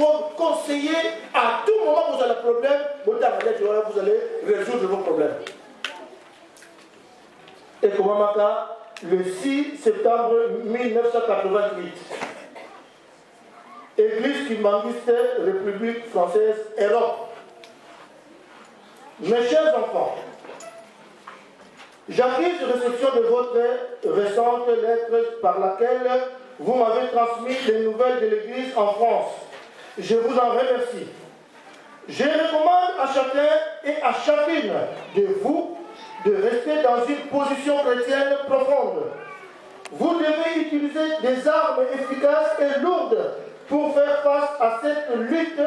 pour conseiller à tout moment que vous avez un problème, vous allez résoudre vos problèmes. Et comment le 6 septembre 1988, Église Kimbangiste, République française, Europe. Mes chers enfants, j'accuse réception de votre récente lettre par laquelle vous m'avez transmis les nouvelles de l'Église en France. Je vous en remercie. Je recommande à chacun et à chacune de vous de rester dans une position chrétienne profonde. Vous devez utiliser des armes efficaces et lourdes pour faire face à cette lutte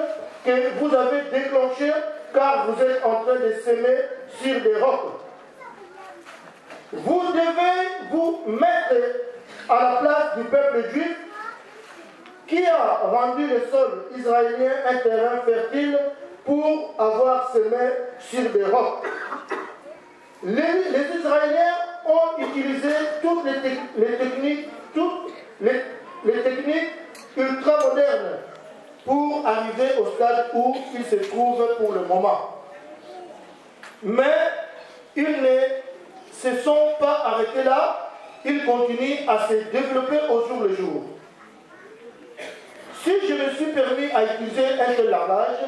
que vous avez déclenchée, car vous êtes en train de s'aimer sur des rocs. Vous devez vous mettre à la place du peuple juif qui a rendu le sol israélien un terrain fertile pour avoir semé sur des rocs. Les Israéliens ont utilisé toutes les techniques ultra-modernes pour arriver au stade où ils se trouvent pour le moment. Mais ils ne se sont pas arrêtés là, ils continuent à se développer au jour le jour. Si je me suis permis à utiliser un tel langage,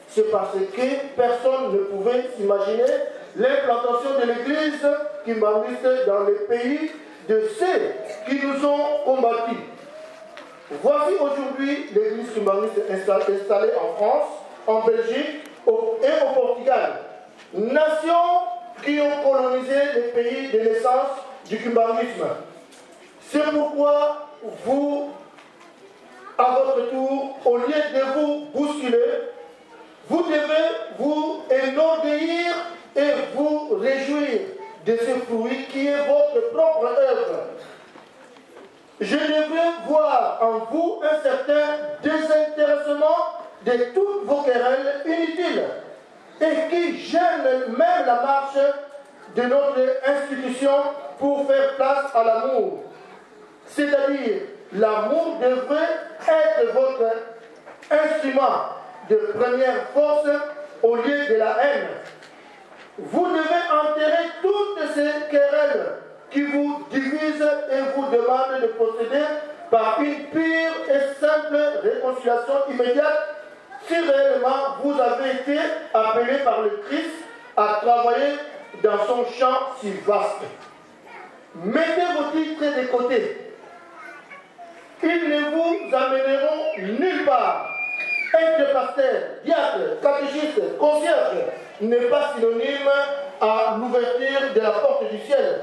c'est parce que personne ne pouvait s'imaginer l'implantation de l'église kimbangiste dans les pays de ceux qui nous ont combattus. Voici aujourd'hui l'église kimbangiste installée en France, en Belgique et au Portugal. Nations qui ont colonisé les pays de naissance du kimbangisme. C'est pourquoi vous, à votre tour, au lieu de vous bousculer, vous devez vous énorgueillir et vous réjouir de ce fruit qui est votre propre œuvre. Je devrais voir en vous un certain désintéressement de toutes vos querelles inutiles et qui gênent même la marche de notre institution pour faire place à l'amour. C'est-à-dire, l'amour devrait être votre instrument de première force au lieu de la haine. Vous devez enterrer toutes ces querelles qui vous divisent et vous demandent de procéder par une pure et simple réconciliation immédiate si réellement vous avez été appelé par le Christ à travailler dans son champ si vaste. Mettez vos titres de côté. Ils ne vous amèneront nulle part. Être pasteur, diacre, catéchiste, concierge n'est pas synonyme à l'ouverture de la porte du ciel,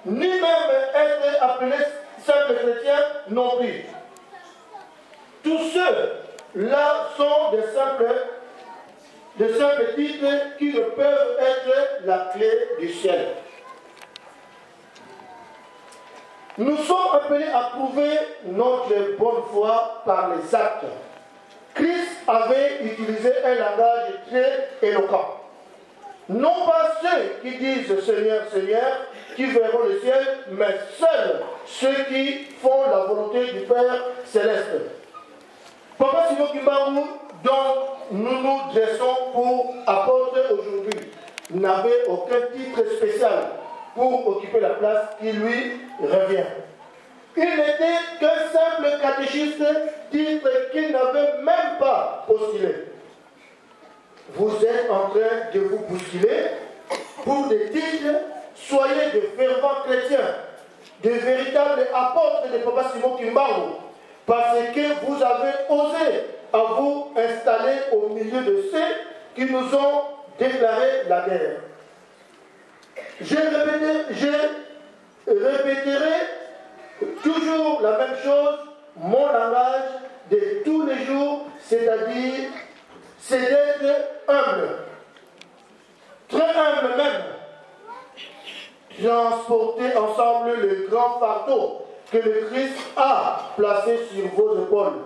ni même être appelé simple chrétien non plus. Tous ceux-là sont de simples titres qui ne peuvent être la clé du ciel. Nous sommes appelés à prouver notre bonne foi par les actes. Christ avait utilisé un langage très éloquent. Non pas ceux qui disent Seigneur, Seigneur, qui verront le ciel, mais seuls ceux qui font la volonté du Père céleste. Papa Simon Kimbangu, dont nous nous dressons pour apporter aujourd'hui, n'avait aucun titre spécial pour occuper la place qui lui revient. Il n'était qu'un simple catéchiste, titre qu'il n'avait même pas postulé. Vous êtes en train de vous bousculer pour des titres. Soyez de fervents chrétiens, de véritables apôtres de Papa Simon Kimbangu, parce que vous avez osé à vous installer au milieu de ceux qui nous ont déclaré la guerre. Je répéterai toujours la même chose, mon langage de tous les jours, c'est-à-dire, c'est d'être humble, très humble même. Transporter ensemble le grand fardeau que le Christ a placé sur vos épaules.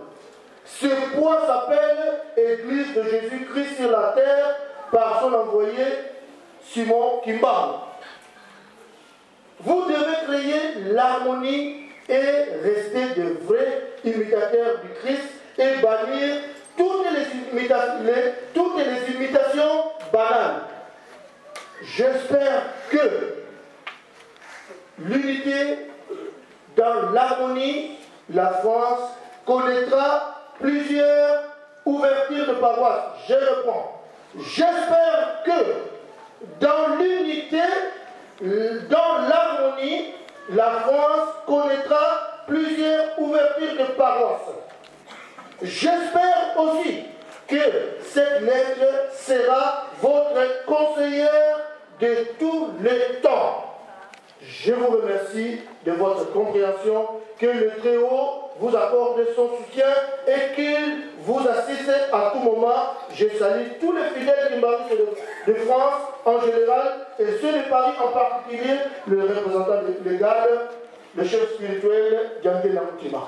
Ce poids s'appelle Église de Jésus-Christ sur la terre par son envoyé Simon Kimbangu. Vous devez créer l'harmonie et rester de vrais imitateurs du Christ et bannir toutes les imitations banales. J'espère que l'unité, dans l'harmonie, la France connaîtra plusieurs ouvertures de paroisses. Je reprends. J'espère que dans l'unité, dans l'harmonie, la France connaîtra plusieurs ouvertures de paroisses. J'espère aussi que cette lettre sera votre conseillère de tous les temps. Je vous remercie de votre compréhension, que le Très-Haut vous accorde son soutien et qu'il vous assiste à tout moment. Je salue tous les fidèles du Marie de France en général et ceux de Paris en particulier, le représentant légal, le chef spirituel, Dianke Namoutima.